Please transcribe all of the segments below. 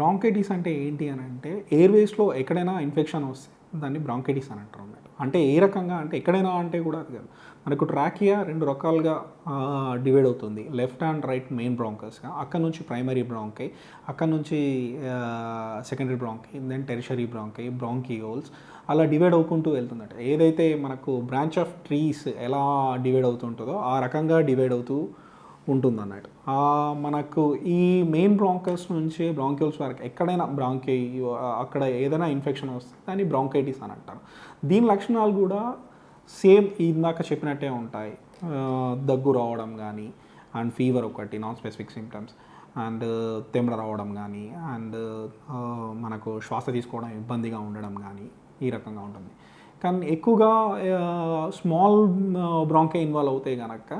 Bronchitis అంటే ఏంటి అని అంటే ఎయిర్వేస్లో ఎక్కడైనా ఇన్ఫెక్షన్ వస్తే దాన్ని బ్రాంకైటిస్ అని అంటారు అన్నమాట. అంటే ఏ రకంగా అంటే ఎక్కడైనా అంటే కూడా అది కాదు. మనకు ట్రాకియా రెండు రకాలుగా డివైడ్ అవుతుంది, లెఫ్ట్ అండ్ రైట్ మెయిన్ బ్రాంకస్గా. అక్కడ నుంచి ప్రైమరీ బ్రాంకై, అక్కడ నుంచి secondary bronchi, then tertiary bronchi, bronchioles, అలా డివైడ్ అవుకుంటూ వెళ్తుందట. ఏదైతే మనకు బ్రాంచ్ ఆఫ్ ట్రీస్ ఎలా డివైడ్ అవుతుంటుందో ఆ రకంగా డివైడ్ అవుతూ ఉంటుందన్నట్టు. మనకు ఈ మెయిన్ బ్రాంకస్ నుంచి బ్రాంక్యూల్స్ వరకు ఎక్కడైనా అక్కడ ఏదైనా ఇన్ఫెక్షన్ వస్తే దాన్ని బ్రాంకైటిస్ అని అంటారు. దీని లక్షణాలు కూడా సేమ్ ఇందాక చెప్పినట్టే ఉంటాయి. దగ్గు రావడం కానీ, అండ్ ఫీవర్ ఒకటి నాన్ స్పెసిఫిక్ సిమ్టమ్స్, అండ్ తెమ్ర రావడం కానీ, అండ్ మనకు శ్వాస తీసుకోవడం ఇబ్బందిగా ఉండడం కానీ ఈ రకంగా ఉంటుంది. కానీ ఎక్కువగా స్మాల్ బ్రాంకై ఇన్వాల్వ్ అవుతాయి కనుక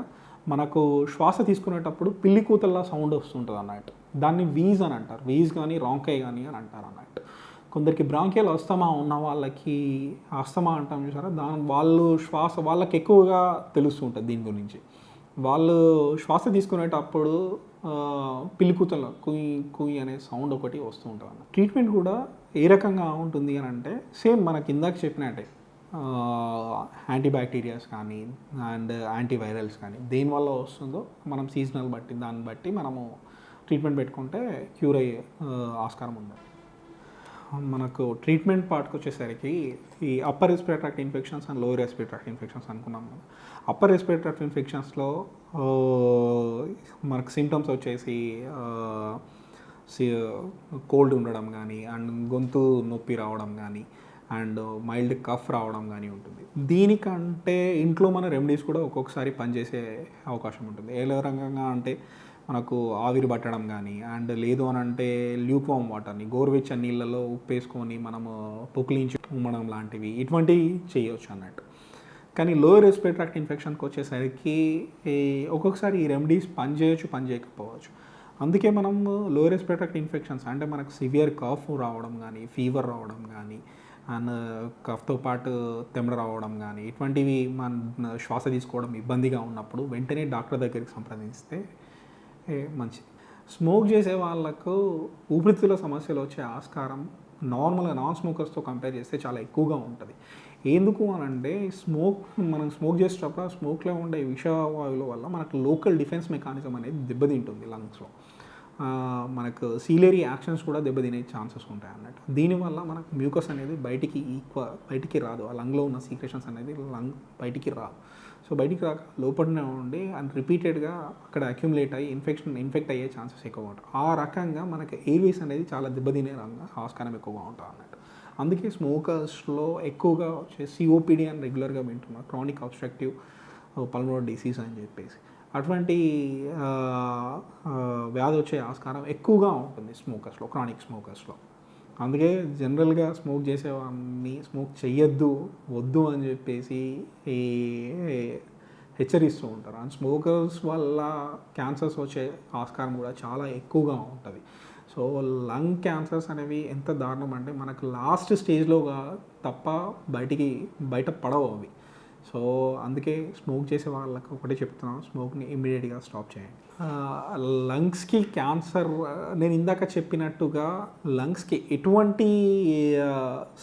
మనకు శ్వాస తీసుకునేటప్పుడు పిల్లి కూతల్లా సౌండ్ వస్తుంటుంది అన్నట్టు. దాన్ని వీజ్ అని అంటారు. వీజ్ కానీ రాంకై కానీ అని అంటారు అన్నట్టు. కొందరికి బ్రాంకియల్ అస్తమా ఉన్న వాళ్ళకి, అస్తమా అంటాం చూసారా, వాళ్ళకి ఎక్కువగా తెలుస్తూ ఉంటుంది దీని గురించి. వాళ్ళు శ్వాస తీసుకునేటప్పుడు పిల్లి కూతల కుయ్ కుయ్ అనే సౌండ్ ఒకటి వస్తూ ఉంటుంది అన్న. ట్రీట్మెంట్ కూడా ఏ రకంగా ఉంటుంది అని అంటే సేమ్ మనకి ఇందాక చెప్పినట్టే యాంటీబ్యాక్టీరియాస్ కానీ అండ్ యాంటీవైరల్స్ కానీ దేనివల్ల వస్తుందో మనం సీజనల్ బట్టి దాన్ని బట్టి మనము ట్రీట్మెంట్ పెట్టుకుంటే క్యూర్ అయ్యే ఆస్కారం ఉంది. మనకు ట్రీట్మెంట్ పార్ట్కి వచ్చేసరికి ఈ upper respiratory tract infections and lower respiratory tract infections అనుకున్నాం. అప్పర్ రెస్పిరేటరీ ట్రాక్ట్ ఇన్ఫెక్షన్స్లో మనకు సిమ్టమ్స్ వచ్చేసి కోల్డ్ ఉండడం కానీ, అండ్ గొంతు నొప్పి రావడం కానీ, అండ్ మైల్డ్ కఫ్ రావడం కానీ ఉంటుంది. దీనికంటే ఇంట్లో మన రెమెడీస్ కూడా ఒక్కొక్కసారి పనిచేసే అవకాశం ఉంటుంది. ఏ రకంగా అంటే మనకు ఆవిరి పట్టడం కానీ, అండ్ లేదు అని అంటే ల్యూక్వామ్ వాటర్ని గోరువెచ్చని నీళ్ళలో ఉప్పేసుకొని మనము పుక్లించి ఉమ్మడం లాంటివి ఇటువంటివి చేయవచ్చు అన్నట్టు. కానీ లోయర్ రెస్పిరేటరీ ట్రాక్ట్ ఇన్ఫెక్షన్కి వచ్చేసరికి ఒక్కొక్కసారి ఈ రెమెడీస్ పనిచేయచ్చు, పనిచేయకపోవచ్చు. అందుకే మనం లోయర్ రెస్పిరేటరీ ట్రాక్ట్ ఇన్ఫెక్షన్స్ అంటే మనకు సివియర్ కాఫ్ రావడం కానీ, ఫీవర్ రావడం కానీ, అండ్ కఫ్తో పాటు తెమ్ర రావడం కానీ ఇటువంటివి మన శ్వాస తీసుకోవడం ఇబ్బందిగా ఉన్నప్పుడు వెంటనే డాక్టర్ దగ్గరికి సంప్రదిస్తే మంచిది. స్మోక్ చేసే వాళ్ళకు ఊపిరితిత్తుల సమస్యలు వచ్చే ఆస్కారం నార్మల్గా నాన్ స్మోకర్స్తో కంపేర్ చేస్తే చాలా ఎక్కువగా ఉంటుంది. ఎందుకు అని అంటే మనం స్మోక్ చేసేటప్పుడు ఆ స్మోక్లో ఉండే విషవాయువుల వల్ల మనకు లోకల్ డిఫెన్స్ మెకానిజం అనేది దెబ్బతింటుంది లంగ్స్లో. మనకు సీలేరీ యాక్షన్స్ కూడా దెబ్బతినే ఛాన్సెస్ ఉంటాయి అన్నట్టు. దీనివల్ల మనకు మ్యూకస్ అనేది బయటికి రాదు. ఆ లంగ్లో ఉన్న సీక్రెషన్స్ అనేది బయటికి రాదు. సో బయటికి రాక లోపలనే ఉండి అండ్ రిపీటెడ్గా అక్కడ అక్యుములేట్ అయ్యి ఇన్ఫెక్ట్ అయ్యే ఛాన్సెస్ ఎక్కువగా ఉంటాయి. ఆ రకంగా మనకి ఎయిర్వేస్ అనేది చాలా దెబ్బతినే ఆస్కారం ఎక్కువగా ఉంటుంది అన్నట్టు. అందుకే స్మోకర్స్లో ఎక్కువగా వచ్చే సిఓపిడి అని రెగ్యులర్గా వింటున్నారు, క్రానిక్ అబ్స్ట్రక్టివ్ పల్మనరీ డిసీజ్ అని చెప్పేసి. అటువంటి వ్యాధి వచ్చే ఆస్కారం ఎక్కువగా ఉంటుంది స్మోకర్స్లో, క్రానిక్ స్మోకర్స్లో. అందుకే జనరల్గా స్మోక్ చేసేవాడిని స్మోక్ చెయ్యొద్దు, వద్దు అని చెప్పేసి హెచ్చరిస్తూ ఉంటారు. అండ్ స్మోకర్స్ వల్ల క్యాన్సర్స్ వచ్చే ఆస్కారం కూడా చాలా ఎక్కువగా ఉంటుంది. సో లంగ్ క్యాన్సర్స్ అనేవి ఎంత దారుణం అంటే మనకు లాస్ట్ స్టేజ్లో తప్ప బయట పడవు అవి. సో అందుకే స్మోక్ చేసే వాళ్ళకి ఒకటే చెప్తున్నాను, స్మోక్ని ఇమ్మీడియట్గా స్టాప్ చేయండి. లంగ్స్కి క్యాన్సర్ నేను ఇందాక చెప్పినట్టుగా లంగ్స్కి ఎటువంటి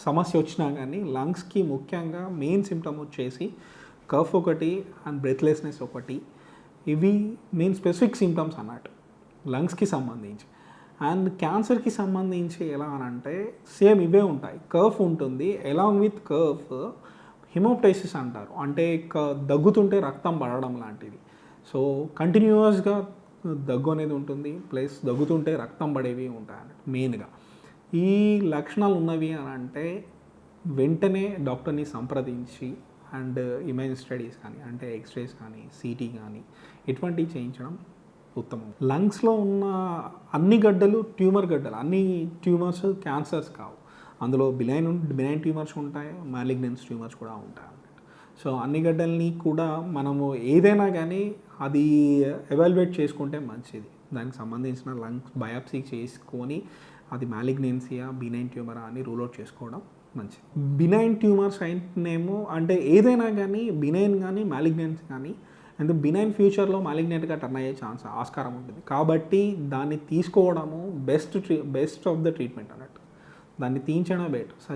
సమస్య వచ్చినా కానీ లంగ్స్కి ముఖ్యంగా మెయిన్ సిమ్టమ్ వచ్చేసి కఫ్ ఒకటి అండ్ బ్రెత్లెస్నెస్ ఒకటి. ఇవి మెయిన్ స్పెసిఫిక్ సిమ్టమ్స్ అన్నట్టు లంగ్స్కి సంబంధించి. అండ్ క్యాన్సర్కి సంబంధించి ఎలా అని అంటే సేమ్ ఇవే ఉంటాయి. కఫ్ ఉంటుంది, అలాంగ్ విత్ కఫ్ హిమోప్టైసిస్ అంటారు, అంటే దగ్గుతుంటే రక్తం పడడం లాంటిది. సో కంటిన్యూస్గా దగ్గు అనేది ఉంటుంది, ప్లస్ దగ్గుతుంటే రక్తం పడేవి ఉంటాయి అన్నట్టు మెయిన్గా. ఈ లక్షణాలు ఉన్నవి అని అంటే వెంటనే డాక్టర్ని సంప్రదించి అండ్ ఇమేజ్ స్టడీస్ కానీ అంటే ఎక్స్రేస్ కానీ సిటీ కానీ ఇటువంటివి చేయించడం ఉత్తమం. లంగ్స్లో ఉన్న అన్ని గడ్డలు అన్ని ట్యూమర్స్ క్యాన్సర్స్ కావు. అందులో బినైన్ ట్యూమర్స్ ఉంటాయి, మాలిగ్నెన్స్ ట్యూమర్స్ కూడా ఉంటాయి అన్నట్టు. సో అన్ని గడ్డల్ని కూడా మనము ఏదైనా కానీ అది ఎవాల్యుయేట్ చేసుకుంటే మంచిది. దానికి సంబంధించిన లంగ్స్ బయాప్సీ చేసుకొని అది మాలిగ్నెన్సీయా బినైన్ ట్యూమరా అని రూల్ అవుట్ చేసుకోవడం మంచిది. బినైన్ ట్యూమర్స్ అయితేనేమో అంటే ఏదైనా కానీ బినైన్ కానీ మాలిగ్నెన్స్ కానీ అండ్ బినైన్ ఫ్యూచర్లో మాలిగ్నెంట్గా టర్న్ అయ్యే ఆస్కారం ఉంటుంది. కాబట్టి దాన్ని తీసుకోవడము బెస్ట్ ఆఫ్ ద ట్రీట్మెంట్ అన్నట్టు. దాన్ని తీయించడమే బెటర్.